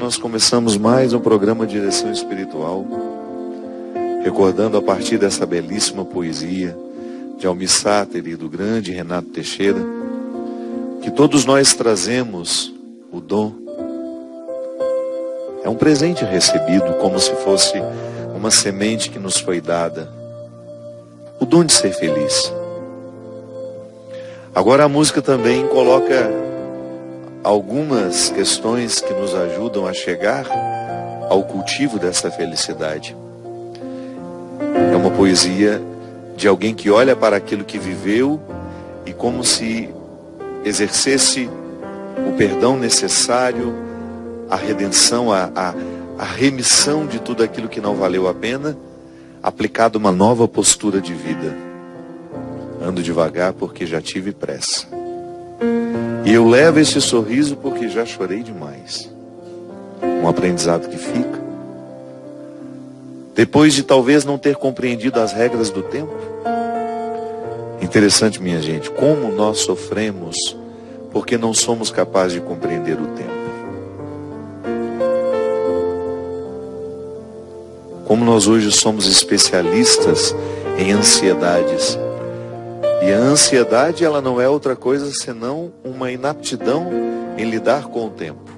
nós começamos mais um programa de direção espiritual, recordando a partir dessa belíssima poesia de Almir Sater e do grande Renato Teixeira, que todos nós trazemos o dom. É um presente recebido como se fosse uma semente que nos foi dada. O dom de ser feliz. Agora a música também coloca algumas questões que nos ajudam a chegar ao cultivo dessa felicidade. É uma poesia de alguém que olha para aquilo que viveu e como se exercesse o perdão necessário, a redenção, a remissão de tudo aquilo que não valeu a pena, aplicado uma nova postura de vida. Ando devagar porque já tive pressa. E eu levo esse sorriso porque já chorei demais. Um aprendizado que fica. Depois de talvez não ter compreendido as regras do tempo. Interessante, minha gente, como nós sofremos porque não somos capazes de compreender o tempo. Como nós hoje somos especialistas em ansiedades. E a ansiedade, ela não é outra coisa senão uma inaptidão em lidar com o tempo.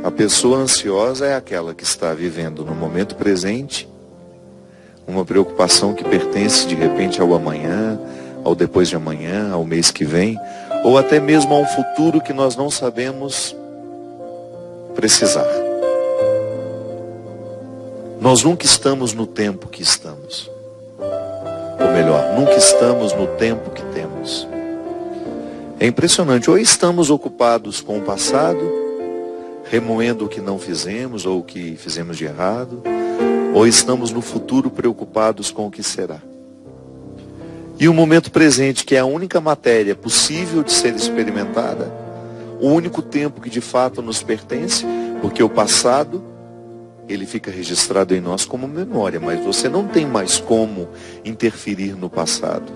A pessoa ansiosa é aquela que está vivendo no momento presente, uma preocupação que pertence de repente ao amanhã, ao depois de amanhã, ao mês que vem, ou até mesmo a um futuro que nós não sabemos precisar. Nós nunca estamos no tempo que estamos. Ou melhor, nunca estamos no tempo que temos. É impressionante, ou estamos ocupados com o passado, remoendo o que não fizemos ou o que fizemos de errado, ou estamos no futuro preocupados com o que será. E o momento presente, que é a única matéria possível de ser experimentada, o único tempo que de fato nos pertence, porque o passado ele fica registrado em nós como memória, mas você não tem mais como interferir no passado.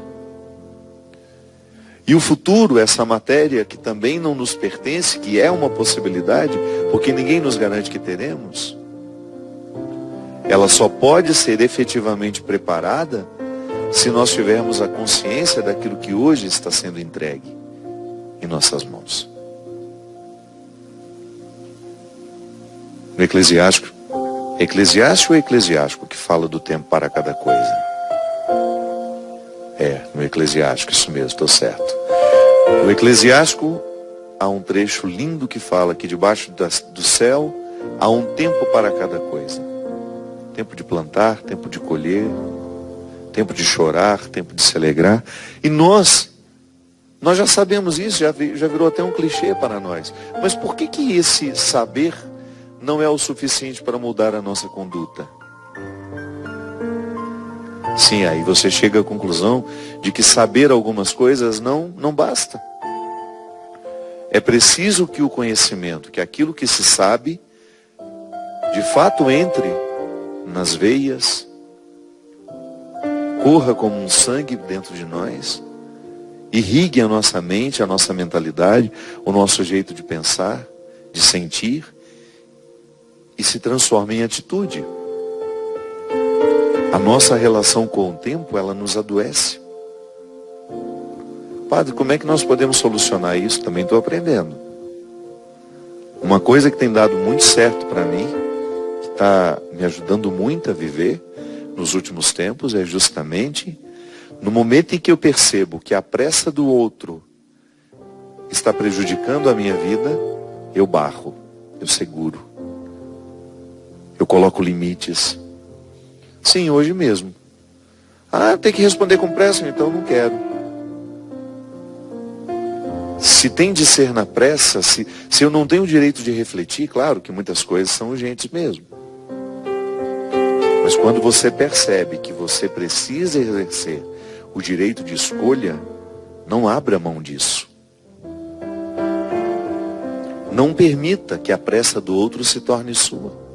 E o futuro, essa matéria que também não nos pertence, que é uma possibilidade, porque ninguém nos garante que teremos, ela só pode ser efetivamente preparada se nós tivermos a consciência daquilo que hoje está sendo entregue em nossas mãos. No Eclesiástico ou Eclesiástico que fala do tempo para cada coisa? No Eclesiástico, isso mesmo, estou certo. No Eclesiástico há um trecho lindo que fala que debaixo do céu há um tempo para cada coisa. Tempo de plantar, tempo de colher, tempo de chorar, tempo de se alegrar. E nós já sabemos isso, já virou até um clichê para nós. Mas por que esse saber não é o suficiente para mudar a nossa conduta? Sim, aí você chega à conclusão de que saber algumas coisas não basta. É preciso que o conhecimento, que aquilo que se sabe, de fato entre nas veias, corra como um sangue dentro de nós, irrigue a nossa mente, a nossa mentalidade, o nosso jeito de pensar, de sentir, e se transforma em atitude. A nossa relação com o tempo, ela nos adoece. Padre, como é que nós podemos solucionar isso? Também estou aprendendo. Uma coisa que tem dado muito certo para mim, que está me ajudando muito a viver nos últimos tempos, é justamente no momento em que eu percebo que a pressa do outro está prejudicando a minha vida, eu barro, eu seguro. Eu coloco limites. Sim, hoje mesmo. Tem que responder com pressa, então não quero. Se tem de ser na pressa, se eu não tenho o direito de refletir, claro que muitas coisas são urgentes mesmo. Mas quando você percebe que você precisa exercer o direito de escolha, não abra mão disso. Não permita que a pressa do outro se torne sua.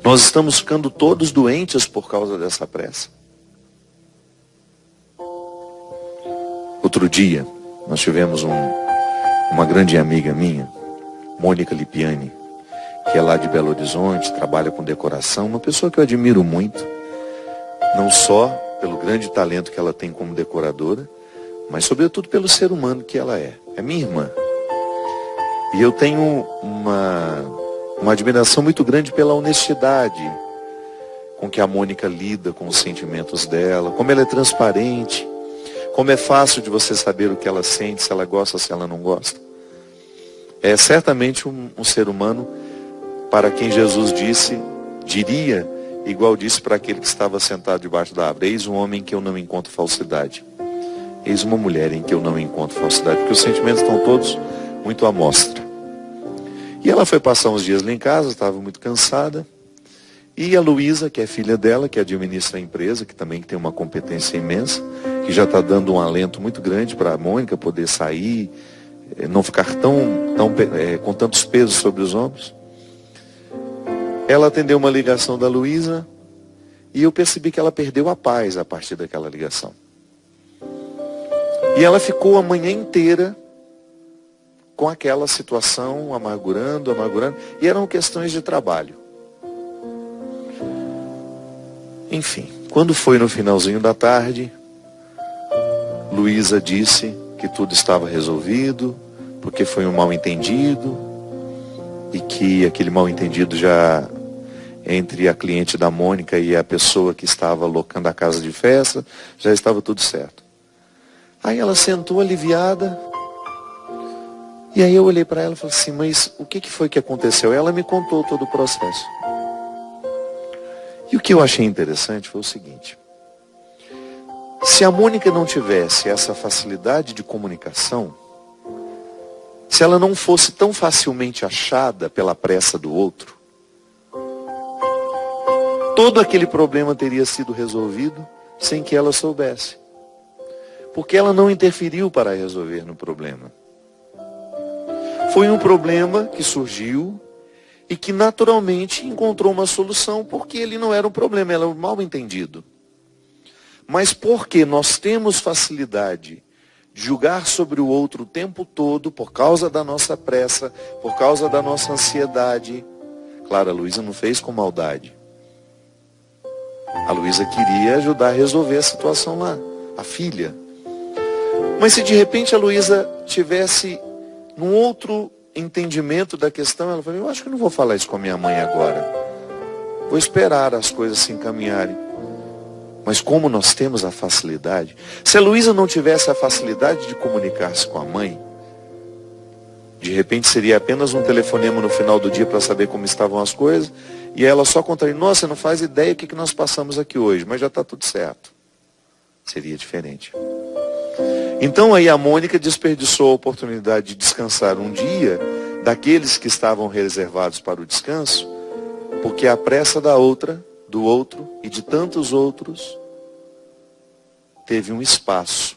Nós estamos ficando todos doentes por causa dessa pressa. Outro dia, nós tivemos uma grande amiga minha, Mônica Lipiani, que é lá de Belo Horizonte, trabalha com decoração, uma pessoa que eu admiro muito, não só pelo grande talento que ela tem como decoradora, mas sobretudo pelo ser humano que ela é. É minha irmã. E eu tenho uma admiração muito grande pela honestidade com que a Mônica lida com os sentimentos dela, como ela é transparente, como é fácil de você saber o que ela sente, se ela gosta, se ela não gosta. É certamente um ser humano para quem Jesus diria, igual disse para aquele que estava sentado debaixo da árvore: eis um homem em que eu não encontro falsidade. Eis uma mulher em que eu não encontro falsidade, porque os sentimentos estão todos muito à mostra. E ela foi passar uns dias lá em casa, estava muito cansada. E a Luísa, que é filha dela, que administra a empresa, que também tem uma competência imensa, que já está dando um alento muito grande para a Mônica poder sair, não ficar com tantos pesos sobre os ombros. Ela atendeu uma ligação da Luísa e eu percebi que ela perdeu a paz a partir daquela ligação. E ela ficou a manhã inteira com aquela situação, amargurando, e eram questões de trabalho. Enfim, quando foi no finalzinho da tarde, Luísa disse que tudo estava resolvido, porque foi um mal-entendido, e que aquele mal-entendido já entre a cliente da Mônica e a pessoa que estava alocando a casa de festa, já estava tudo certo. Aí ela sentou aliviada, e aí eu olhei para ela e falei assim: mas o que foi que aconteceu? Ela me contou todo o processo. E o que eu achei interessante foi o seguinte: se a Mônica não tivesse essa facilidade de comunicação, se ela não fosse tão facilmente achada pela pressa do outro, todo aquele problema teria sido resolvido sem que ela soubesse. Porque ela não interferiu para resolver no problema. Foi um problema que surgiu e que naturalmente encontrou uma solução, porque ele não era um problema, era um mal-entendido. Mas porque nós temos facilidade de julgar sobre o outro o tempo todo, por causa da nossa pressa, por causa da nossa ansiedade. Claro, a Luísa não fez com maldade. A Luísa queria ajudar a resolver a situação lá, a filha. Mas se de repente a Luísa tivesse num outro entendimento da questão, ela falou: eu acho que não vou falar isso com a minha mãe agora. Vou esperar as coisas se encaminharem. Mas como nós temos a facilidade, se a Luísa não tivesse a facilidade de comunicar-se com a mãe, de repente seria apenas um telefonema no final do dia para saber como estavam as coisas, e ela só contaria: nossa, não faz ideia o que nós passamos aqui hoje, mas já está tudo certo. Seria diferente. Então aí a Mônica desperdiçou a oportunidade de descansar um dia daqueles que estavam reservados para o descanso, porque a pressa do outro e de tantos outros teve um espaço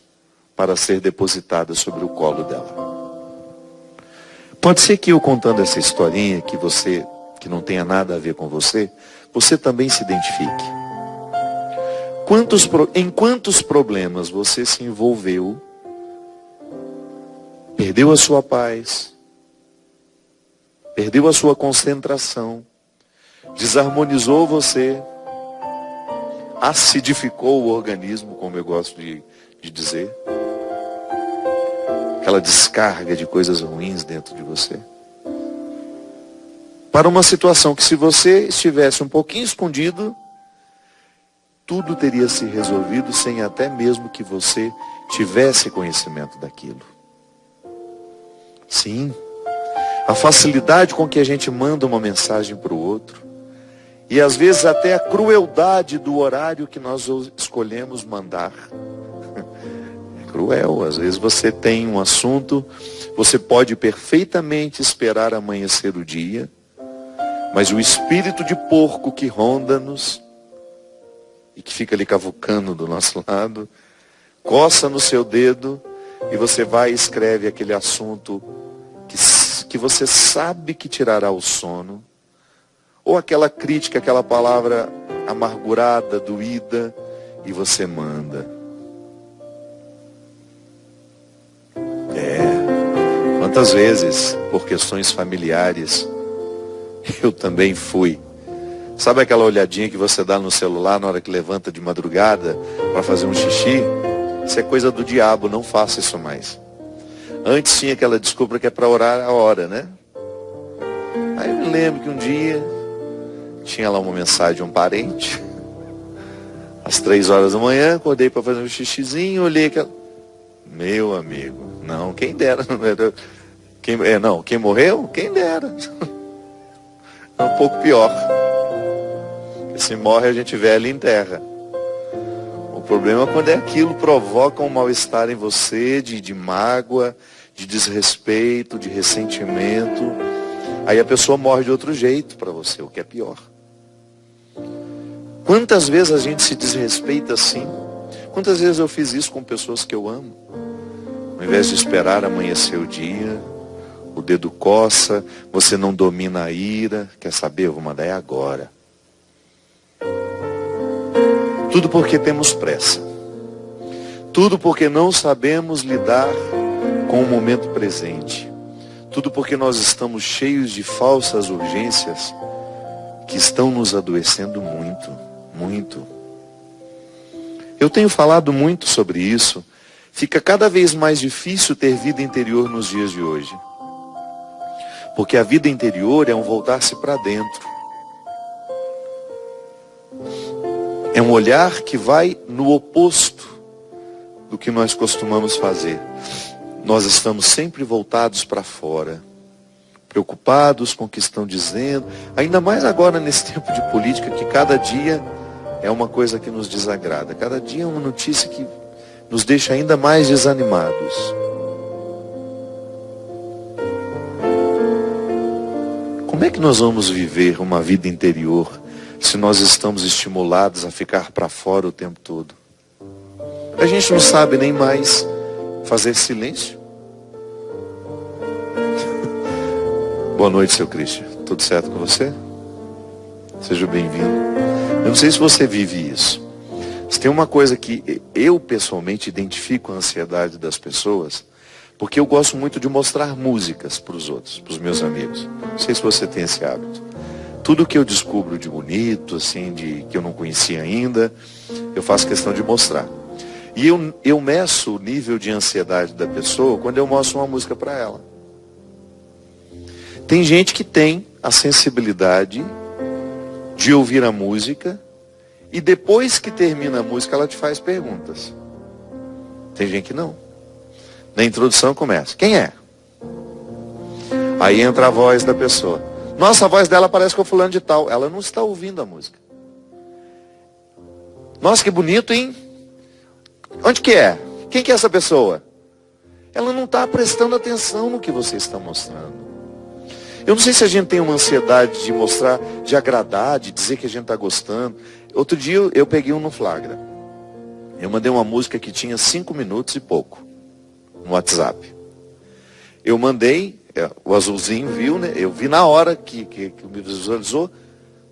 para ser depositada sobre o colo dela. Pode ser que eu contando essa historinha, que não tenha nada a ver com você também se identifique. Em quantos problemas você se envolveu, perdeu a sua paz, perdeu a sua concentração, desarmonizou você, acidificou o organismo, como eu gosto de dizer, aquela descarga de coisas ruins dentro de você, para uma situação que, se você estivesse um pouquinho escondido, tudo teria se resolvido sem até mesmo que você tivesse conhecimento daquilo. Sim, a facilidade com que a gente manda uma mensagem para o outro, e às vezes até a crueldade do horário que nós escolhemos mandar. É cruel. Às vezes você tem um assunto, você pode perfeitamente esperar amanhecer o dia, mas o espírito de porco que ronda-nos e que fica ali cavucando do nosso lado, coça no seu dedo, e você vai e escreve aquele assunto que você sabe que tirará o sono, ou aquela crítica, aquela palavra amargurada, doída, e você manda. Quantas vezes, por questões familiares, Eu também fui. Sabe aquela olhadinha que você dá no celular na hora que levanta de madrugada para fazer um xixi? Isso é coisa do diabo, não faça isso mais. Antes tinha aquela desculpa que é para orar a hora, né? Aí eu me lembro que um dia tinha lá uma mensagem de um parente. Às 3 horas da manhã, acordei para fazer um xixizinho, olhei aquela... Meu amigo, não, quem dera. Quem morreu? Quem dera. É um pouco pior. Se morre, a gente velho e enterra. O problema é quando aquilo provoca um mal-estar em você, de mágoa, de desrespeito, de ressentimento. Aí a pessoa morre de outro jeito para você, o que é pior. Quantas vezes a gente se desrespeita assim? Quantas vezes eu fiz isso com pessoas que eu amo? Ao invés de esperar amanhecer o dia, o dedo coça, você não domina a ira. Quer saber? Eu vou mandar agora. Tudo porque temos pressa. Tudo porque não sabemos lidar com o momento presente. Tudo porque nós estamos cheios de falsas urgências que estão nos adoecendo muito, muito. Eu tenho falado muito sobre isso. Fica cada vez mais difícil ter vida interior nos dias de hoje. Porque a vida interior é um voltar-se para dentro. É um olhar que vai no oposto do que nós costumamos fazer. Nós estamos sempre voltados para fora, preocupados com o que estão dizendo, ainda mais agora nesse tempo de política, que cada dia é uma coisa que nos desagrada. Cada dia é uma notícia que nos deixa ainda mais desanimados. Como é que nós vamos viver uma vida interior se nós estamos estimulados a ficar para fora o tempo todo? A gente não sabe nem mais fazer silêncio. Boa noite, seu Cristian. Tudo certo com você? Seja bem-vindo. Eu não sei se você vive isso. Se tem uma coisa que eu pessoalmente identifico a ansiedade das pessoas, porque eu gosto muito de mostrar músicas para os outros, para os meus amigos. Não sei se você tem esse hábito. Tudo que eu descubro de bonito, assim, que eu não conhecia ainda, eu faço questão de mostrar. E eu meço o nível de ansiedade da pessoa quando eu mostro uma música para ela. Tem gente que tem a sensibilidade de ouvir a música e depois que termina a música ela te faz perguntas. Tem gente que não. Na introdução começa: quem é? Aí entra a voz da pessoa. Nossa, a voz dela parece com o fulano de tal. Ela não está ouvindo a música. Nossa, que bonito, hein? Onde que é? Quem que é essa pessoa? Ela não está prestando atenção no que você está mostrando. Eu não sei se a gente tem uma ansiedade de mostrar, de agradar, de dizer que a gente está gostando. Outro dia eu peguei um no flagra. Eu mandei uma música que tinha 5 minutos e pouco no WhatsApp. Eu mandei, o azulzinho viu, né? Eu vi na hora que me visualizou.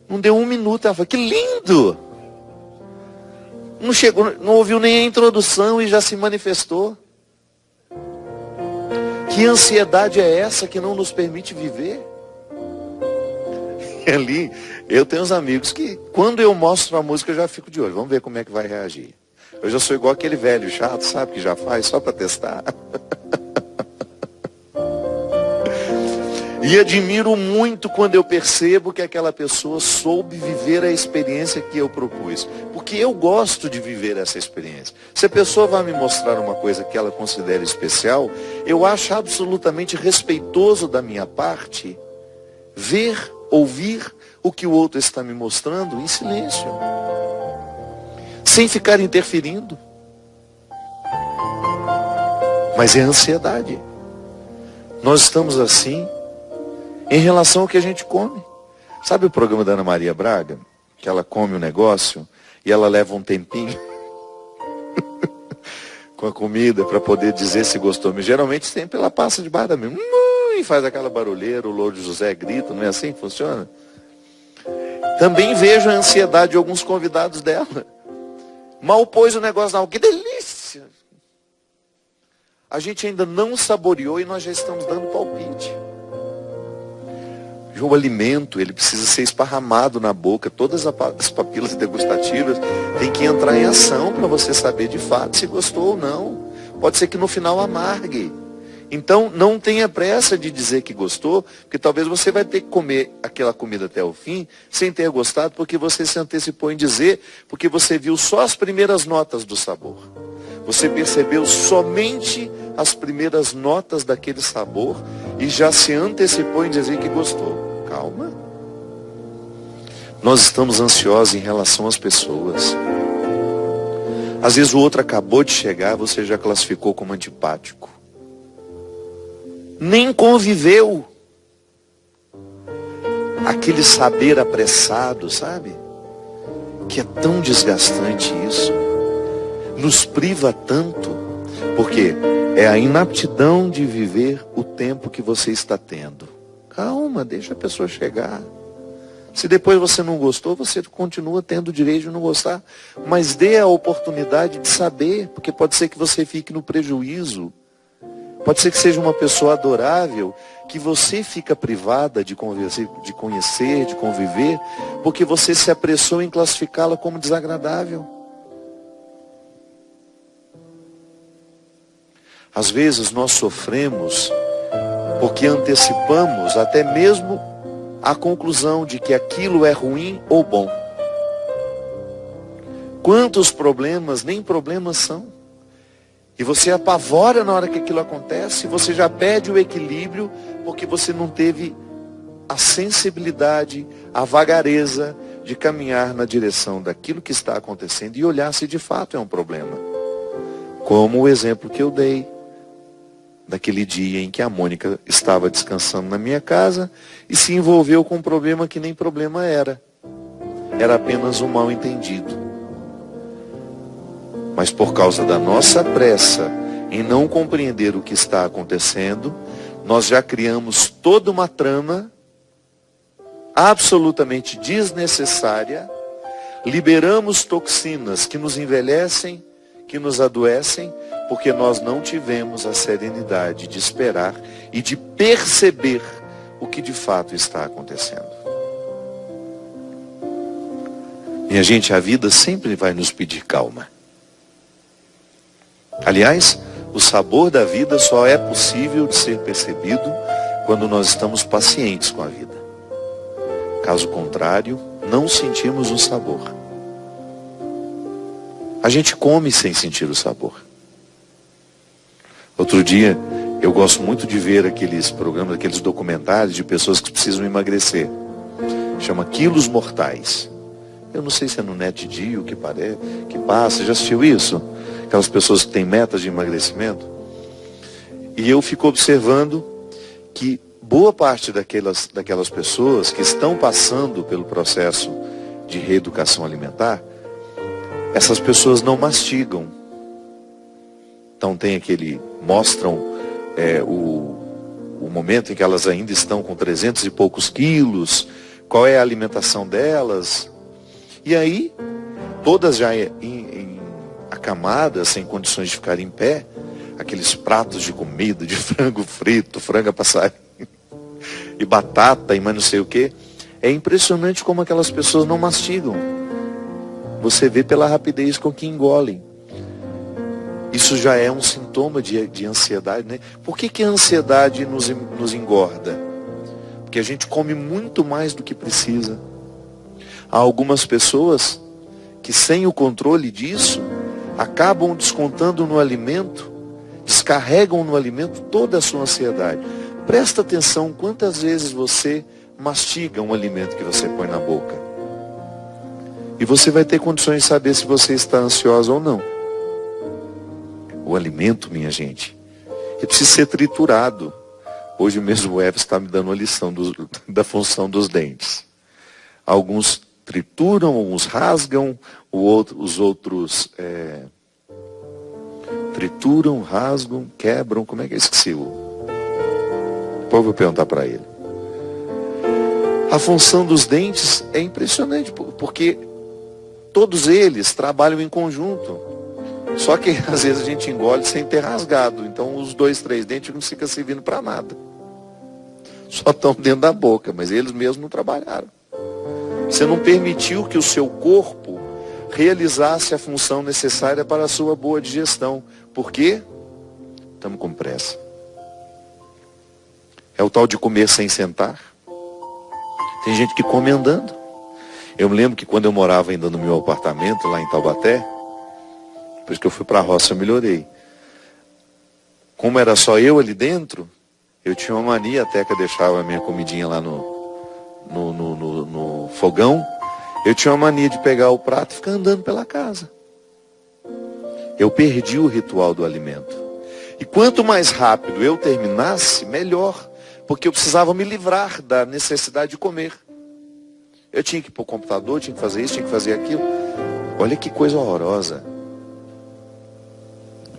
Não deu 1 minuto. Ela falou: que lindo! Não chegou, não ouviu nem a introdução e já se manifestou. Que ansiedade é essa que não nos permite viver? E ali, eu tenho uns amigos que, quando eu mostro a música, eu já fico de olho. Vamos ver como é que vai reagir. Eu já sou igual aquele velho chato, sabe, que já faz só para testar. E admiro muito quando eu percebo que aquela pessoa soube viver a experiência que eu propus. Porque eu gosto de viver essa experiência. Se a pessoa vai me mostrar uma coisa que ela considera especial, eu acho absolutamente respeitoso da minha parte ver, ouvir o que o outro está me mostrando em silêncio. Sem ficar interferindo. Mas é ansiedade. Nós estamos assim em relação ao que a gente come. Sabe o programa da Ana Maria Braga? Que ela come um negócio e ela leva um tempinho com a comida para poder dizer se gostou. Mas geralmente sempre ela passa debaixo da mesa e faz aquela barulheira, o Lourdes José grita, não é assim que funciona? Também vejo a ansiedade de alguns convidados dela. Mal pôs o negócio na água, que delícia! A gente ainda não saboreou e nós já estamos dando palpite. O alimento, ele precisa ser esparramado na boca. Todas as papilas degustativas têm que entrar em ação para você saber de fato se gostou ou não. Pode ser que no final amargue. Então, não tenha pressa de dizer que gostou, porque talvez você vai ter que comer aquela comida até o fim, sem ter gostado, porque você se antecipou em dizer, porque você viu só as primeiras notas do sabor. Você percebeu somente as primeiras notas daquele sabor e já se antecipou em dizer que gostou. Calma. Nós estamos ansiosos em relação às pessoas. Às vezes o outro acabou de chegar, você já classificou como antipático. Nem conviveu. Aquele saber apressado, sabe? Que é tão desgastante isso. Nos priva tanto. Porque é a inaptidão de viver o tempo que você está tendo. Calma, deixa a pessoa chegar. Se depois você não gostou, você continua tendo o direito de não gostar. Mas dê a oportunidade de saber. Porque pode ser que você fique no prejuízo. Pode ser que seja uma pessoa adorável, que você fica privada de conhecer, de conviver, porque você se apressou em classificá-la como desagradável. Às vezes nós sofremos porque antecipamos até mesmo a conclusão de que aquilo é ruim ou bom. Quantos problemas nem problemas são? E você apavora na hora que aquilo acontece, você já perde o equilíbrio, porque você não teve a sensibilidade, a vagareza de caminhar na direção daquilo que está acontecendo e olhar se de fato é um problema. Como o exemplo que eu dei, daquele dia em que a Mônica estava descansando na minha casa e se envolveu com um problema que nem problema era. Era apenas um mal entendido. Mas por causa da nossa pressa em não compreender o que está acontecendo, nós já criamos toda uma trama absolutamente desnecessária, liberamos toxinas que nos envelhecem, que nos adoecem, porque nós não tivemos a serenidade de esperar e de perceber o que de fato está acontecendo. Minha gente, a vida sempre vai nos pedir calma. Aliás, o sabor da vida só é possível de ser percebido quando nós estamos pacientes com a vida. Caso contrário, não sentimos o sabor. A gente come sem sentir o sabor. Outro dia, eu gosto muito de ver aqueles programas, aqueles documentários de pessoas que precisam emagrecer. Chama Quilos Mortais. Eu não sei se é no NetGeo que passa. Já assistiu isso? Aquelas pessoas que têm metas de emagrecimento. E eu fico observando que boa parte daquelas pessoas que estão passando pelo processo de reeducação alimentar, essas pessoas não mastigam. Então mostram o momento em que elas ainda estão com 300 e poucos quilos, qual é a alimentação delas. E aí, todas já acamadas, sem condições de ficar em pé, aqueles pratos de comida, de frango frito, frango a passarinho, e batata, e mais não sei o que. É impressionante como aquelas pessoas não mastigam. Você vê pela rapidez com que engolem. Isso já é um sintoma de ansiedade, né? Por que a ansiedade nos engorda? Porque a gente come muito mais do que precisa. Há algumas pessoas que, sem o controle disso, acabam descontando no alimento, descarregam no alimento toda a sua ansiedade. Presta atenção quantas vezes você mastiga um alimento que você põe na boca. E você vai ter condições de saber se você está ansiosa ou não. O alimento, minha gente, ele precisa ser triturado. Hoje mesmo o Eves está me dando uma lição da função dos dentes. Alguns trituram, alguns rasgam, os outros trituram, rasgam, quebram. Como é que eu esqueci? Depois eu vou perguntar para ele. A função dos dentes é impressionante, porque todos eles trabalham em conjunto. Só que às vezes a gente engole sem ter rasgado. Então os 2, 3 dentes não ficam servindo para nada. Só estão dentro da boca, mas eles mesmos não trabalharam. Você não permitiu que o seu corpo realizasse a função necessária para a sua boa digestão. Por quê? Estamos com pressa. É o tal de comer sem sentar. Tem gente que come andando. Eu me lembro que quando eu morava ainda no meu apartamento, lá em Taubaté, depois que eu fui para a roça, eu melhorei. Como era só eu ali dentro, eu tinha uma mania, a Teca deixava a minha comidinha lá no fogão, eu tinha uma mania de pegar o prato e ficar andando pela casa. Eu perdi o ritual do alimento. E quanto mais rápido eu terminasse, melhor. Porque eu precisava me livrar da necessidade de comer. Eu tinha que ir para o computador, tinha que fazer isso, tinha que fazer aquilo. Olha que coisa horrorosa.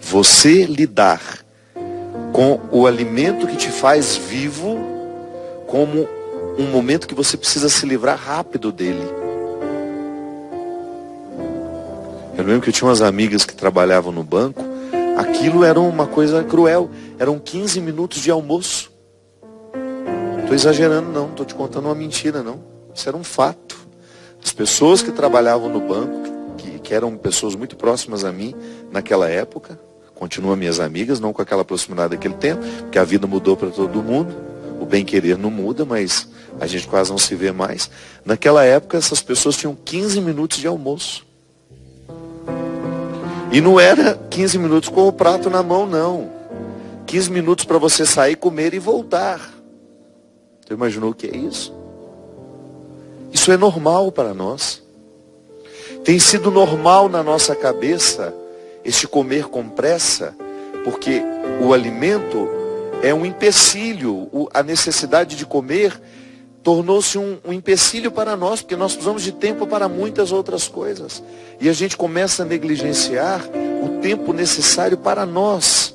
Você lidar com o alimento que te faz vivo como um momento que você precisa se livrar rápido dele. Eu lembro que eu tinha umas amigas que trabalhavam no banco. Aquilo era uma coisa cruel. Eram 15 minutos de almoço. Estou exagerando não, estou te contando uma mentira não. Isso era um fato. As pessoas que trabalhavam no banco, que eram pessoas muito próximas a mim naquela época, continuam minhas amigas, não com aquela proximidade daquele tempo, porque a vida mudou para todo mundo. O bem-querer não muda, mas a gente quase não se vê mais. Naquela época, essas pessoas tinham 15 minutos de almoço. E não era 15 minutos com o prato na mão, não. 15 minutos para você sair, comer e voltar. Você imaginou o que é isso? Isso é normal para nós. Tem sido normal na nossa cabeça este comer com pressa, porque o alimento é um empecilho. A necessidade de comer tornou-se um empecilho para nós, porque nós precisamos de tempo para muitas outras coisas. E a gente começa a negligenciar o tempo necessário para nós,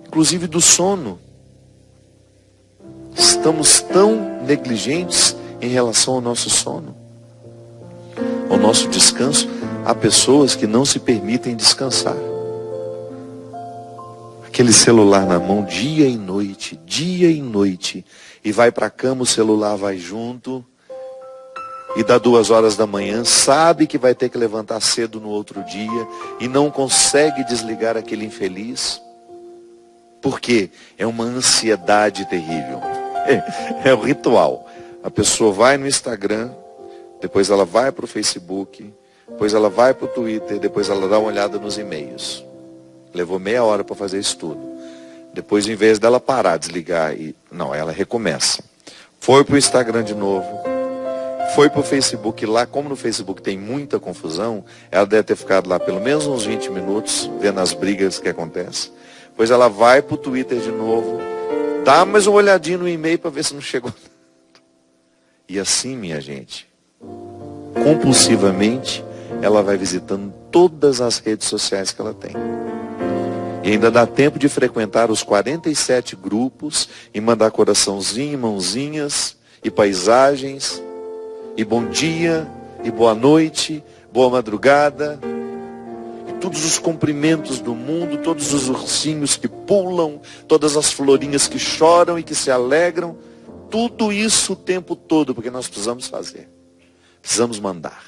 inclusive do sono. Estamos tão negligentes em relação ao nosso sono, ao nosso descanso. Há pessoas que não se permitem descansar. Aquele celular na mão dia e noite, e vai para a cama, o celular vai junto, e dá 2 horas da manhã, sabe que vai ter que levantar cedo no outro dia, e não consegue desligar aquele infeliz. Por quê? É uma ansiedade terrível. É o ritual. A pessoa vai no Instagram, depois ela vai para o Facebook, depois ela vai para o Twitter, depois ela dá uma olhada nos e-mails. Levou meia hora para fazer isso tudo. Depois, em vez dela parar, desligar, não, ela recomeça. Foi para o Instagram de novo, foi para o Facebook. Lá, como no Facebook tem muita confusão, ela deve ter ficado lá pelo menos uns 20 minutos, vendo as brigas que acontecem. Depois ela vai para o Twitter de novo, dá mais uma olhadinha no e-mail para ver se não chegou. E assim, minha gente, compulsivamente, ela vai visitando todas as redes sociais que ela tem. E ainda dá tempo de frequentar os 47 grupos e mandar coraçãozinho, mãozinhas e paisagens, e bom dia, e boa noite, boa madrugada, e todos os cumprimentos do mundo, todos os ursinhos que pulam, todas as florinhas que choram e que se alegram, tudo isso o tempo todo, porque nós precisamos fazer. Precisamos mandar.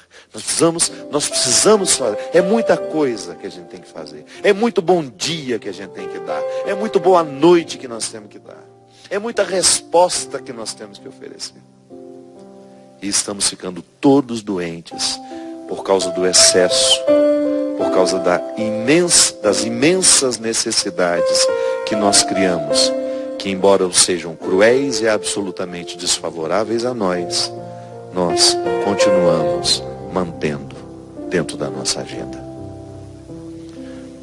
Nós precisamos fazer. É muita coisa que a gente tem que fazer. É muito bom dia que a gente tem que dar. É muito boa noite que nós temos que dar. É muita resposta que nós temos que oferecer. E estamos ficando todos doentes por causa do excesso, por causa das imensas necessidades que nós criamos, que embora sejam cruéis e absolutamente desfavoráveis a nós continuamos mantendo dentro da nossa agenda.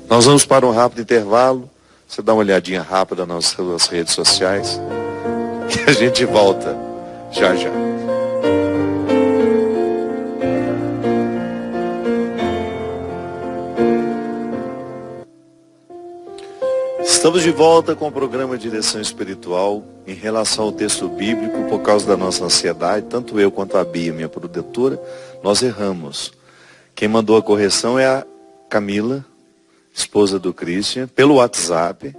Nós vamos para um rápido intervalo. Você dá uma olhadinha rápida nas suas redes sociais, que a gente volta já já. Estamos de volta com o programa Direção Espiritual. Em relação ao texto bíblico, por causa da nossa ansiedade, tanto eu quanto a Bia, minha produtora, nós erramos. Quem mandou a correção é a Camila, esposa do Christian, pelo WhatsApp,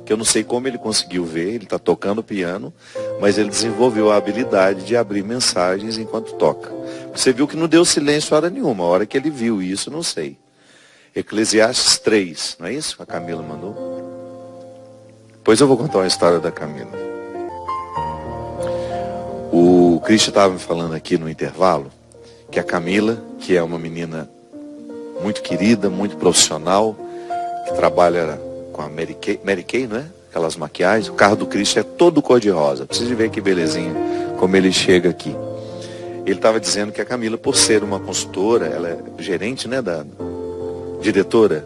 que eu não sei como ele conseguiu ver, ele está tocando piano, mas ele desenvolveu a habilidade de abrir mensagens enquanto toca. Você viu que não deu silêncio hora nenhuma, a hora que ele viu isso, não sei. Eclesiastes 3, não é isso que a Camila mandou? Depois eu vou contar uma história da Camila. O Cristian estava me falando aqui no intervalo que a Camila, que é uma menina muito querida, muito profissional, que trabalha com a Mary Kay, não é? Aquelas maquiagens. O carro do Cristian é todo cor-de-rosa. Precisa ver que belezinha, como ele chega aqui. Ele estava dizendo que a Camila, por ser uma consultora, ela é gerente, né, da diretora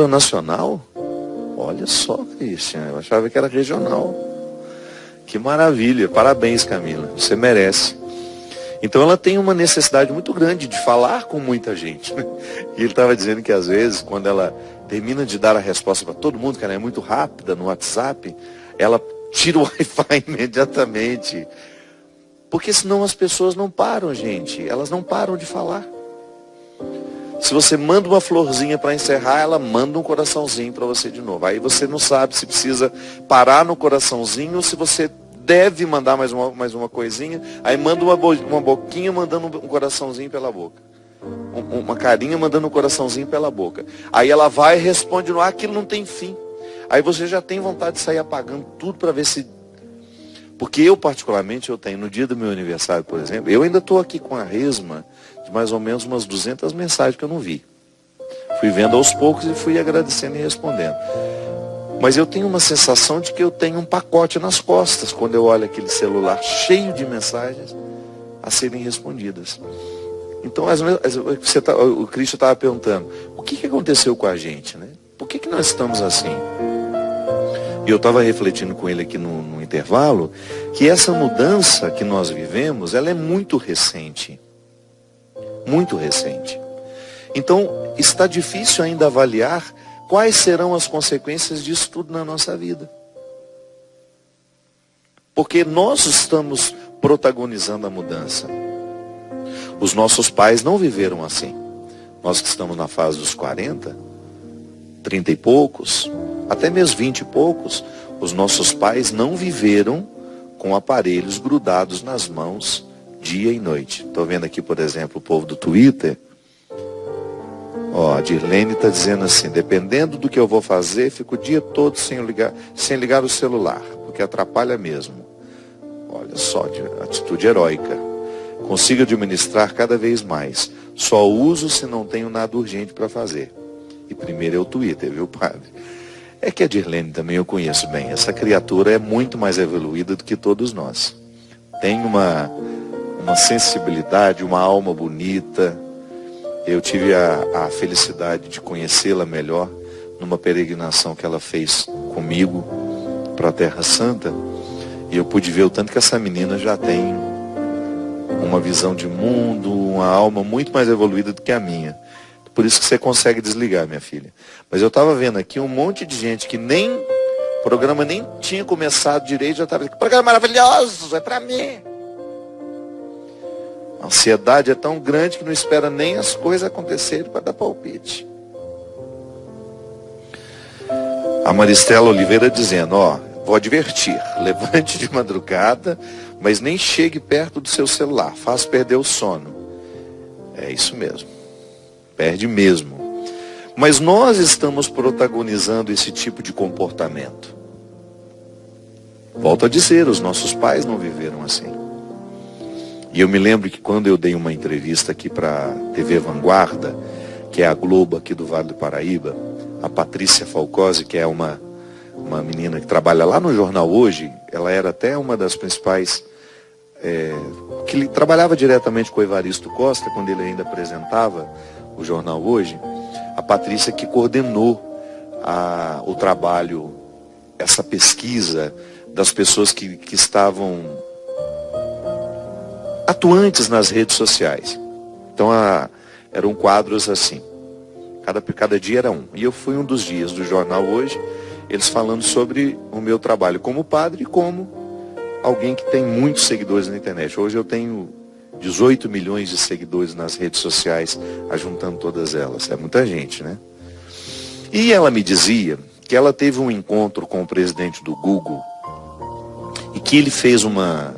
nacional. Olha só, Cristian, eu achava que era regional. Que maravilha, parabéns, Camila, você merece. Então ela tem uma necessidade muito grande de falar com muita gente, né? E ele estava dizendo que às vezes, quando ela termina de dar a resposta para todo mundo, que ela é muito rápida no WhatsApp, ela tira o Wi-Fi imediatamente. Porque senão as pessoas não param, gente. Elas não param de falar. Se você manda uma florzinha para encerrar, ela manda um coraçãozinho para você de novo. Aí você não sabe se precisa parar no coraçãozinho ou se você deve mandar mais uma coisinha. Aí manda uma boquinha mandando um coraçãozinho pela boca. Uma carinha mandando um coraçãozinho pela boca. Aí ela vai e responde no ar, aquilo não tem fim. Aí você já tem vontade de sair apagando tudo para ver se... Porque eu particularmente, eu tenho, no dia do meu aniversário, por exemplo, eu ainda estou aqui com a resma de mais ou menos umas 200 mensagens que eu não vi. Fui vendo aos poucos e fui agradecendo e respondendo. Mas eu tenho uma sensação de que eu tenho um pacote nas costas quando eu olho aquele celular cheio de mensagens a serem respondidas. Então, o Cristo estava perguntando, o que aconteceu com a gente, né? Por que nós estamos assim? E eu estava refletindo com ele aqui no intervalo, que essa mudança que nós vivemos, ela é muito recente. Muito recente. Então, está difícil ainda avaliar quais serão as consequências disso tudo na nossa vida. Porque nós estamos protagonizando a mudança. Os nossos pais não viveram assim. Nós que estamos na fase dos 40, 30 e poucos, até mesmo 20 e poucos, os nossos pais não viveram com aparelhos grudados nas mãos dia e noite. Estou vendo aqui, por exemplo, o povo do Twitter. A Dirlene está dizendo assim, dependendo do que eu vou fazer, fico o dia todo sem ligar o celular, porque atrapalha mesmo. Olha só, atitude heróica. Consigo administrar cada vez mais. Só uso se não tenho nada urgente para fazer. E primeiro é o Twitter, viu, padre? É que a Dirlene também eu conheço bem. Essa criatura é muito mais evoluída do que todos nós. Tem uma sensibilidade, uma alma bonita. Eu tive a felicidade de conhecê-la melhor numa peregrinação que ela fez comigo para a Terra Santa. E eu pude ver o tanto que essa menina já tem uma visão de mundo, uma alma muito mais evoluída do que a minha. Por isso que você consegue desligar, minha filha. Mas eu estava vendo aqui um monte de gente que o programa nem tinha começado direito, já estava dizendo, programa maravilhoso, é para mim. A ansiedade é tão grande que não espera nem as coisas acontecerem para dar palpite. A Maristela Oliveira dizendo, vou advertir, levante de madrugada, mas nem chegue perto do seu celular, faz perder o sono. É isso mesmo. Perde mesmo. Mas nós estamos protagonizando esse tipo de comportamento. Volto a dizer, os nossos pais não viveram assim. E eu me lembro que quando eu dei uma entrevista aqui para a TV Vanguarda, que é a Globo aqui do Vale do Paraíba, a Patrícia Falcosi, que é uma menina que trabalha lá no Jornal Hoje, ela era até uma das principais, que trabalhava diretamente com o Evaristo Costa, quando ele ainda apresentava o Jornal Hoje, a Patrícia que coordenou o trabalho, essa pesquisa das pessoas que estavam atuantes nas redes sociais. Então eram quadros assim, cada dia era um. E eu fui um dos dias do Jornal Hoje, eles falando sobre o meu trabalho como padre e como alguém que tem muitos seguidores na internet. Hoje eu tenho 18 milhões de seguidores nas redes sociais, ajuntando todas elas. É muita gente, né? E ela me dizia que ela teve um encontro com o presidente do Google e que ele fez uma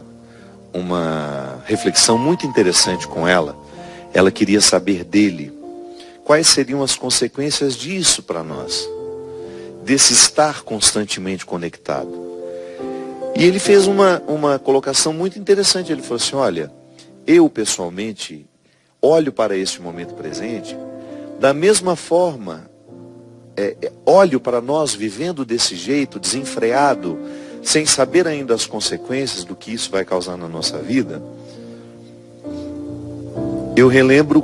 reflexão muito interessante com ela. Ela queria saber dele quais seriam as consequências disso para nós, desse estar constantemente conectado. E ele fez uma colocação muito interessante. Ele falou assim: olha, eu pessoalmente olho para este momento presente da mesma forma, olho para nós vivendo desse jeito, desenfreado, sem saber ainda as consequências do que isso vai causar na nossa vida. Eu relembro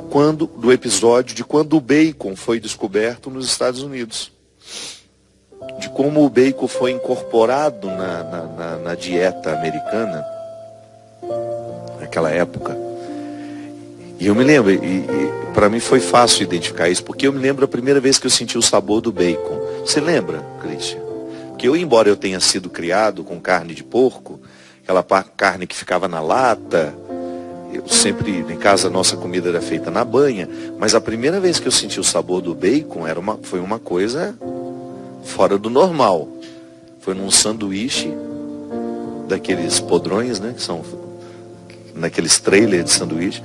do episódio de quando o bacon foi descoberto nos Estados Unidos. De como o bacon foi incorporado na dieta americana, naquela época. E eu me lembro, e para mim foi fácil identificar isso, porque eu me lembro a primeira vez que eu senti o sabor do bacon. Você lembra, Christian? Porque embora eu tenha sido criado com carne de porco, aquela carne que ficava na lata, eu sempre, em casa, a nossa comida era feita na banha, mas a primeira vez que eu senti o sabor do bacon foi uma coisa fora do normal. Foi num sanduíche daqueles podrões, né, que são naqueles trailers de sanduíche.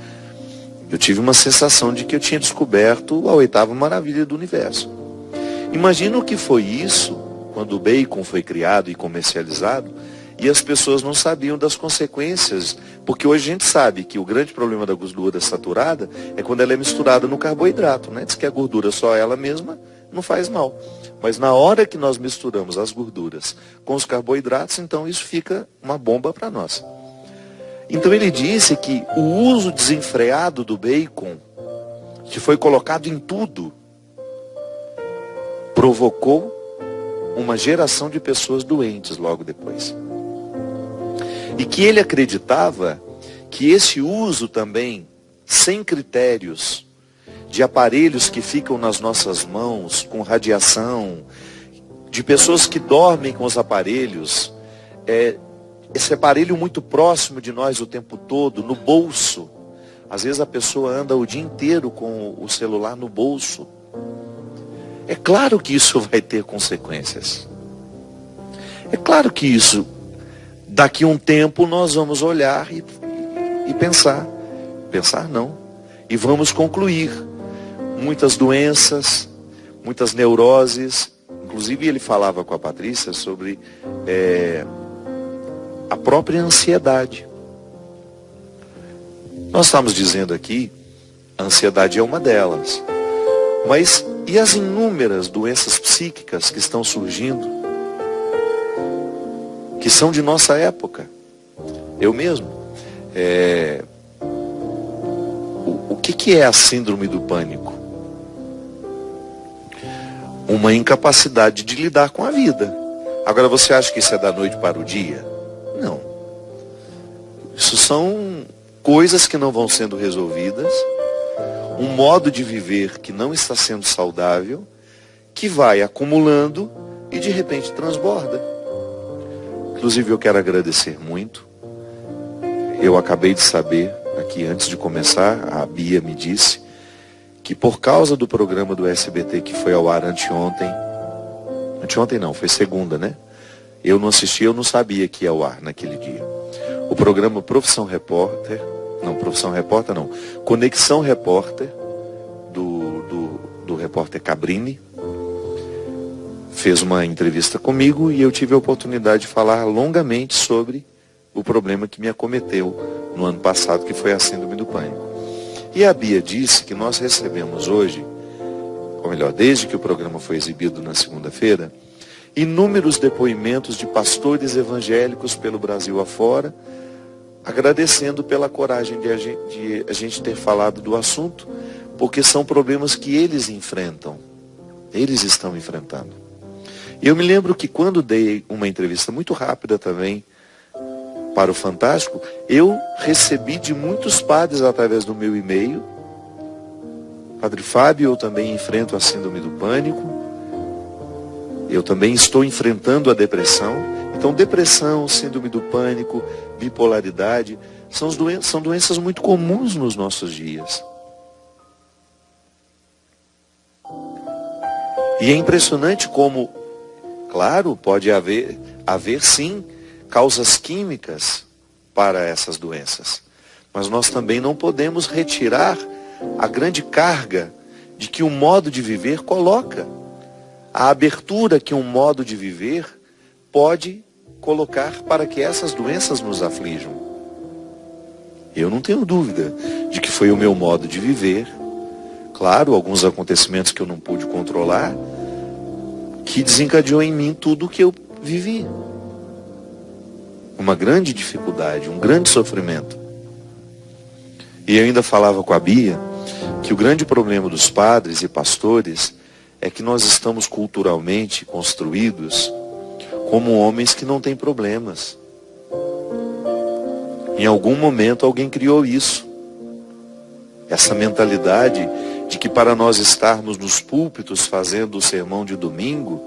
Eu tive uma sensação de que eu tinha descoberto a 8ª maravilha do universo. Imagina o que foi isso quando o bacon foi criado e comercializado e as pessoas não sabiam das consequências, porque hoje a gente sabe que o grande problema da gordura saturada é quando ela é misturada no carboidrato, né? Diz que a gordura só ela mesma não faz mal. Mas na hora que nós misturamos as gorduras com os carboidratos, então isso fica uma bomba para nós. Então ele disse que o uso desenfreado do bacon, que foi colocado em tudo, provocou uma geração de pessoas doentes logo depois. E que ele acreditava que esse uso também, sem critérios, de aparelhos que ficam nas nossas mãos, com radiação, de pessoas que dormem com os aparelhos, esse aparelho muito próximo de nós o tempo todo, no bolso. Às vezes a pessoa anda o dia inteiro com o celular no bolso. É claro que isso vai ter consequências. É claro que isso, daqui a um tempo, nós vamos olhar e pensar. Pensar não. E vamos concluir. Muitas doenças, muitas neuroses. Inclusive ele falava com a Patrícia sobre a própria ansiedade. Nós estamos dizendo aqui, a ansiedade é uma delas. Mas e as inúmeras doenças psíquicas que estão surgindo? Que são de nossa época. Eu mesmo. O que é a síndrome do pânico? Uma incapacidade de lidar com a vida. Agora você acha que isso é da noite para o dia? Não. Isso são coisas que não vão sendo resolvidas, um modo de viver que não está sendo saudável, que vai acumulando e de repente transborda. Inclusive eu quero agradecer muito. Eu acabei de saber, aqui antes de começar, a Bia me disse, que por causa do programa do SBT que foi ao ar anteontem não, foi segunda, né? Eu não assisti, eu não sabia que ia ao ar naquele dia. O programa Conexão Repórter, do repórter Cabrini, fez uma entrevista comigo e eu tive a oportunidade de falar longamente sobre o problema que me acometeu no ano passado, que foi a síndrome do pânico. E a Bia disse que nós recebemos hoje, ou melhor, desde que o programa foi exibido na segunda-feira, inúmeros depoimentos de pastores evangélicos pelo Brasil afora, agradecendo pela coragem de a gente ter falado do assunto, porque são problemas que eles enfrentam, eles estão enfrentando. E eu me lembro que quando dei uma entrevista muito rápida também para o Fantástico, eu recebi de muitos padres através do meu e-mail: Padre Fábio, eu também enfrento a síndrome do pânico, eu também estou enfrentando a depressão. Então depressão, síndrome do pânico, bipolaridade, são doenças muito comuns nos nossos dias. E é impressionante como Claro, pode haver sim causas químicas para essas doenças. Mas nós também não podemos retirar a grande carga de que o modo de viver coloca. A abertura que um modo de viver pode colocar para que essas doenças nos aflijam. Eu não tenho dúvida de que foi o meu modo de viver. Claro, alguns acontecimentos que eu não pude controlar, que desencadeou em mim tudo o que eu vivi. Uma grande dificuldade, um grande sofrimento. E eu ainda falava com a Bia que o grande problema dos padres e pastores é que nós estamos culturalmente construídos como homens que não têm problemas. Em algum momento alguém criou isso. Essa mentalidade de que para nós estarmos nos púlpitos fazendo o sermão de domingo,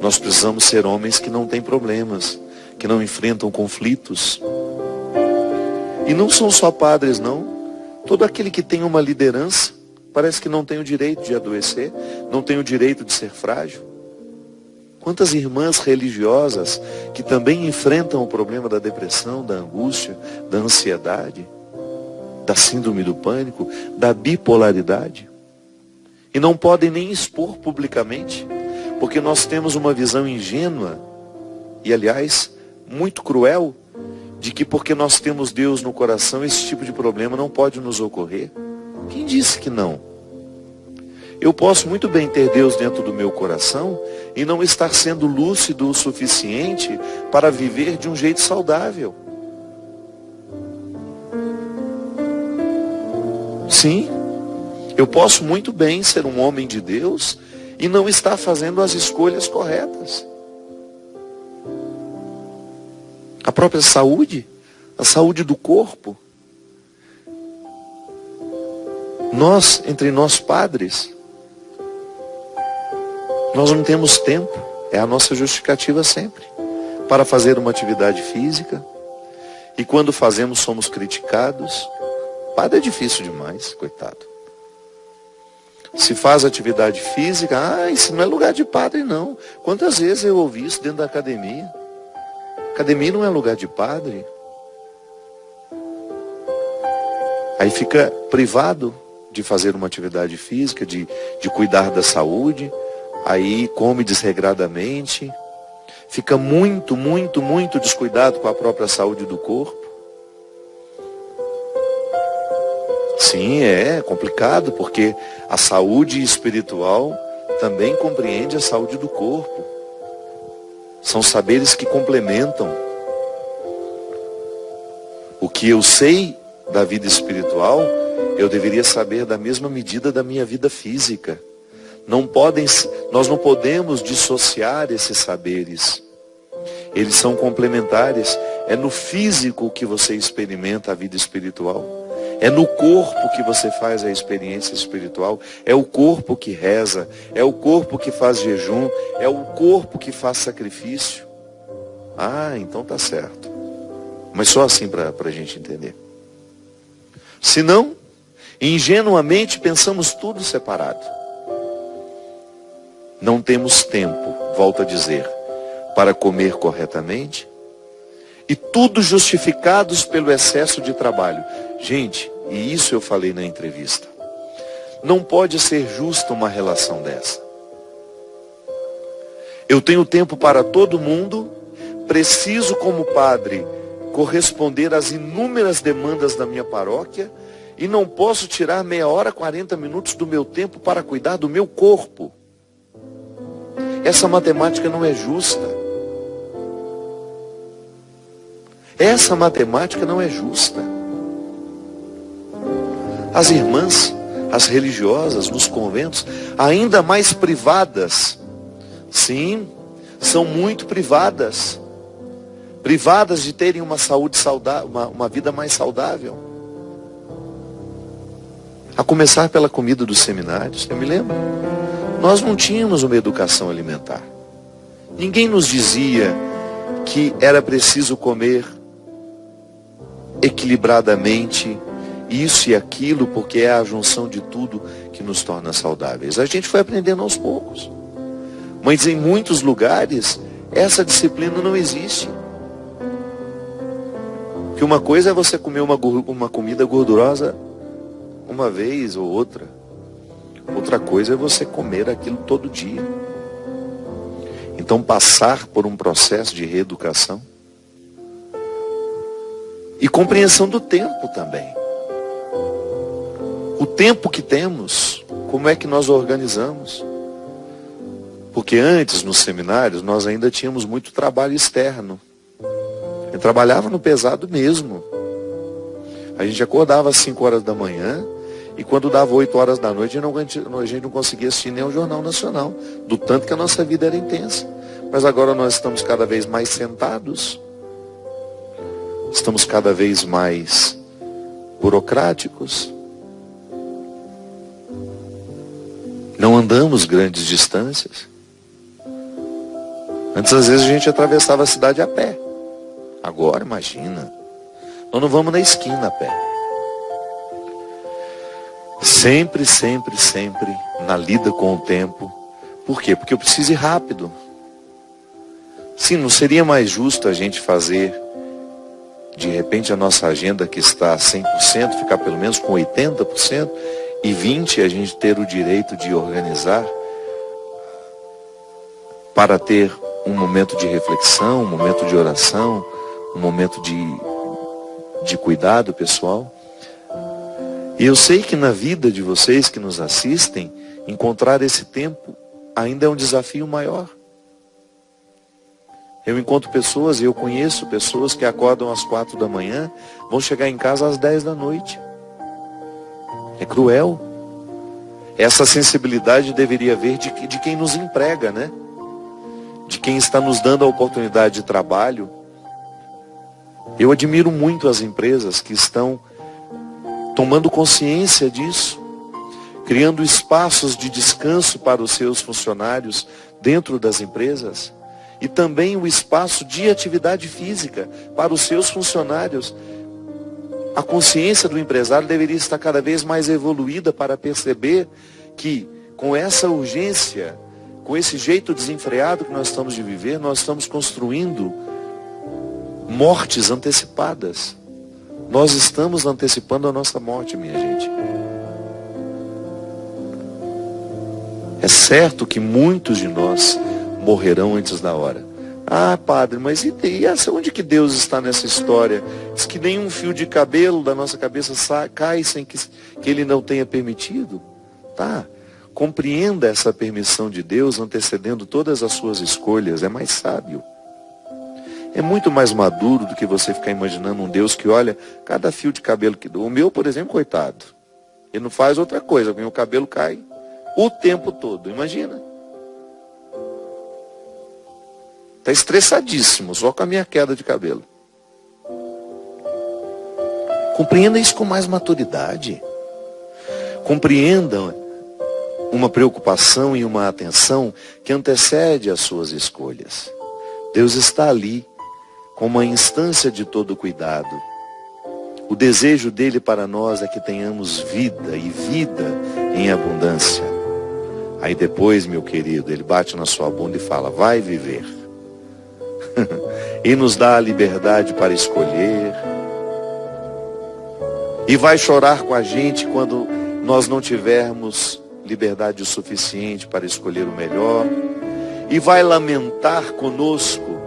nós precisamos ser homens que não têm problemas, que não enfrentam conflitos. E não são só padres, não. Todo aquele que tem uma liderança parece que não tem o direito de adoecer, não tem o direito de ser frágil. Quantas irmãs religiosas que também enfrentam o problema da depressão, da angústia, da ansiedade, da síndrome do pânico, da bipolaridade. E não podem nem expor publicamente, porque nós temos uma visão ingênua e, aliás, muito cruel, de que porque nós temos Deus no coração, esse tipo de problema não pode nos ocorrer. Quem disse que não? Eu posso muito bem ter Deus dentro do meu coração e não estar sendo lúcido o suficiente para viver de um jeito saudável. Sim, eu posso muito bem ser um homem de Deus e não estar fazendo as escolhas corretas. A própria saúde, a saúde do corpo. Nós, entre nós padres, nós não temos tempo, é a nossa justificativa sempre, para fazer uma atividade física. E quando fazemos, somos criticados. Padre é difícil demais, coitado. Se faz atividade física, isso não é lugar de padre, não. Quantas vezes eu ouvi isso dentro da academia? Academia não é lugar de padre. Aí fica privado de fazer uma atividade física, de cuidar da saúde. Aí come desregradamente. Fica muito, muito, muito descuidado com a própria saúde do corpo. Sim, é complicado, porque a saúde espiritual também compreende a saúde do corpo. São saberes que complementam. O que eu sei da vida espiritual, eu deveria saber da mesma medida da minha vida física. Nós não podemos dissociar esses saberes. Eles são complementares. É no físico que você experimenta a vida espiritual. É no corpo que você faz a experiência espiritual. É o corpo que reza. É o corpo que faz jejum. É o corpo que faz sacrifício. Ah, então tá certo. Mas só assim para a gente entender. Senão, ingenuamente pensamos tudo separado. Não temos tempo, volto a dizer, para comer corretamente. E tudo justificados pelo excesso de trabalho. Gente, e isso eu falei na entrevista. Não pode ser justa uma relação dessa. Eu tenho tempo para todo mundo, preciso como padre corresponder às inúmeras demandas da minha paróquia e não posso tirar meia hora, 40 minutos do meu tempo para cuidar do meu corpo. Essa matemática não é justa. Essa matemática não é justa. As irmãs, as religiosas nos conventos, ainda mais privadas, sim, são muito privadas. Privadas de terem uma saúde saudável, uma vida mais saudável. A começar pela comida dos seminários, eu me lembro. Nós não tínhamos uma educação alimentar. Ninguém nos dizia que era preciso comer equilibradamente isso e aquilo, porque é a junção de tudo que nos torna saudáveis. A gente foi aprendendo aos poucos. Mas em muitos lugares, essa disciplina não existe. Que uma coisa é você comer uma comida gordurosa uma vez ou outra. Outra coisa é você comer aquilo todo dia. Então passar por um processo de reeducação. E compreensão do tempo também. O tempo que temos, como é que nós organizamos? Porque antes, nos seminários, nós ainda tínhamos muito trabalho externo. Eu trabalhava no pesado mesmo. A gente acordava às 5 horas da manhã e quando dava 8 horas da noite, a gente não conseguia assistir nem o Jornal Nacional, do tanto que a nossa vida era intensa. Mas agora nós estamos cada vez mais sentados, estamos cada vez mais burocráticos, não andamos grandes distâncias. Antes, às vezes, a gente atravessava a cidade a pé. Agora, imagina, nós não vamos na esquina a pé. Sempre, sempre, sempre na lida com o tempo. Por quê? Porque eu preciso ir rápido. Sim, não seria mais justo a gente fazer, de repente, a nossa agenda que está 100%, ficar pelo menos com 80%, e 20% a gente ter o direito de organizar para ter um momento de reflexão, um momento de oração, um momento de cuidado pessoal. E eu sei que na vida de vocês que nos assistem, encontrar esse tempo ainda é um desafio maior. Eu encontro pessoas, e eu conheço pessoas que acordam às 4 da manhã, vão chegar em casa às 10 da noite. É cruel. Essa sensibilidade deveria vir de quem nos emprega, né? De quem está nos dando a oportunidade de trabalho. Eu admiro muito as empresas que estão tomando consciência disso, criando espaços de descanso para os seus funcionários dentro das empresas e também o espaço de atividade física para os seus funcionários. A consciência do empresário deveria estar cada vez mais evoluída para perceber que com essa urgência, com esse jeito desenfreado que nós estamos de viver, nós estamos construindo mortes antecipadas. Nós estamos antecipando a nossa morte, minha gente. É certo que muitos de nós morrerão antes da hora. Ah, padre, mas e onde que Deus está nessa história? Diz que nenhum fio de cabelo da nossa cabeça cai sem que Ele não tenha permitido. Tá, compreenda essa permissão de Deus antecedendo todas as suas escolhas. É mais sábio. É muito mais maduro do que você ficar imaginando um Deus que olha cada fio de cabelo que dou. O meu, por exemplo, coitado, ele não faz outra coisa, o meu cabelo cai o tempo todo, imagina. Está estressadíssimo, só com a minha queda de cabelo. Compreenda isso com mais maturidade. Compreenda uma preocupação e uma atenção que antecede as suas escolhas. Deus está ali como uma instância de todo cuidado. O desejo dele para nós é que tenhamos vida e vida em abundância. Aí depois, meu querido, ele bate na sua bunda e fala, vai viver. E nos dá a liberdade para escolher. E vai chorar com a gente quando nós não tivermos liberdade o suficiente para escolher o melhor. E vai lamentar conosco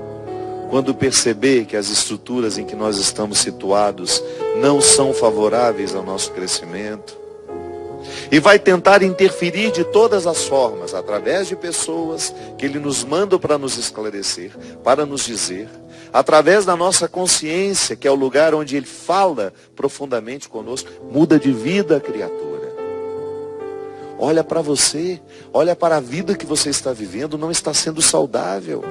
quando perceber que as estruturas em que nós estamos situados não são favoráveis ao nosso crescimento. E vai tentar interferir de todas as formas, através de pessoas que Ele nos manda para nos esclarecer, para nos dizer, através da nossa consciência, que é o lugar onde Ele fala profundamente conosco, muda de vida a criatura. Olha para você, olha para a vida que você está vivendo, não está sendo saudável.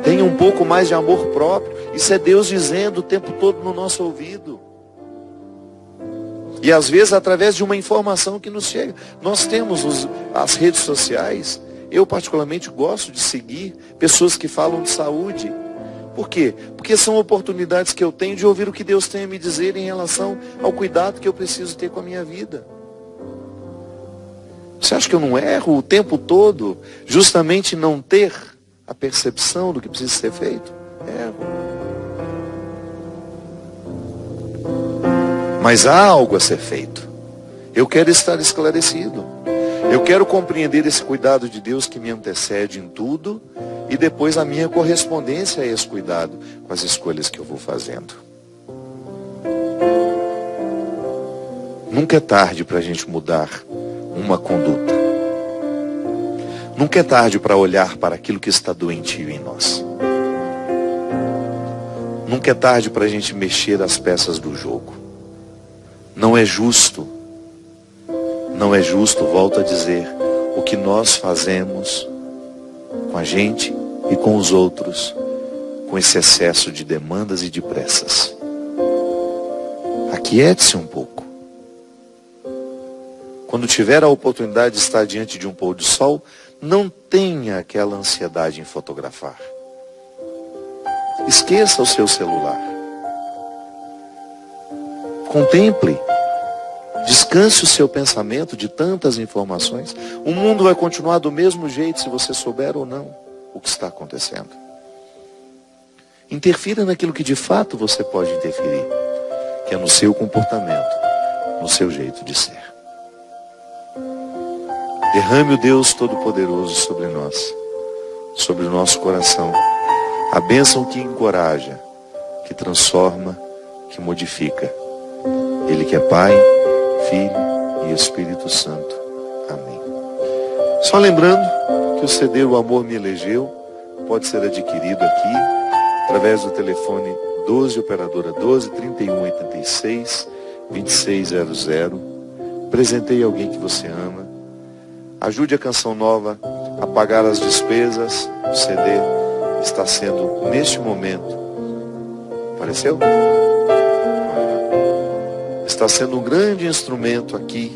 Tenha um pouco mais de amor próprio. Isso é Deus dizendo o tempo todo no nosso ouvido. E às vezes através de uma informação que nos chega. Nós temos as redes sociais. Eu particularmente gosto de seguir pessoas que falam de saúde. Por quê? Porque são oportunidades que eu tenho de ouvir o que Deus tem a me dizer em relação ao cuidado que eu preciso ter com a minha vida. Você acha que eu não erro o tempo todo, justamente não ter a percepção do que precisa ser feito? Erro. Mas há algo a ser feito. Eu quero estar esclarecido. Eu quero compreender esse cuidado de Deus que me antecede em tudo e depois a minha correspondência a esse cuidado com as escolhas que eu vou fazendo. Nunca é tarde para a gente mudar uma conduta. Nunca é tarde para olhar para aquilo que está doentio em nós. Nunca é tarde para a gente mexer as peças do jogo. Não é justo, volto a dizer, o que nós fazemos com a gente e com os outros, com esse excesso de demandas e de pressas. Aquiete-se um pouco. Quando tiver a oportunidade de estar diante de um pôr do sol, não tenha aquela ansiedade em fotografar. Esqueça o seu celular. Contemple. Descanse o seu pensamento de tantas informações. O mundo vai continuar do mesmo jeito se você souber ou não o que está acontecendo. Interfira naquilo que de fato você pode interferir, que é no seu comportamento, no seu jeito de ser. Derrame o Deus Todo-Poderoso sobre nós, sobre o nosso coração, a bênção que encoraja, que transforma, que modifica. Ele que é Pai, Filho e Espírito Santo. Amém. Só lembrando que o CD O Amor Me Elegeu pode ser adquirido aqui, através do telefone 12, operadora 12 31 86 2600. Presenteie alguém que você ama. Ajude a Canção Nova a pagar as despesas. O CD está sendo, neste momento, apareceu? Está sendo um grande instrumento aqui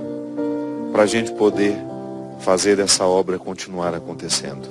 para a gente poder fazer essa obra continuar acontecendo.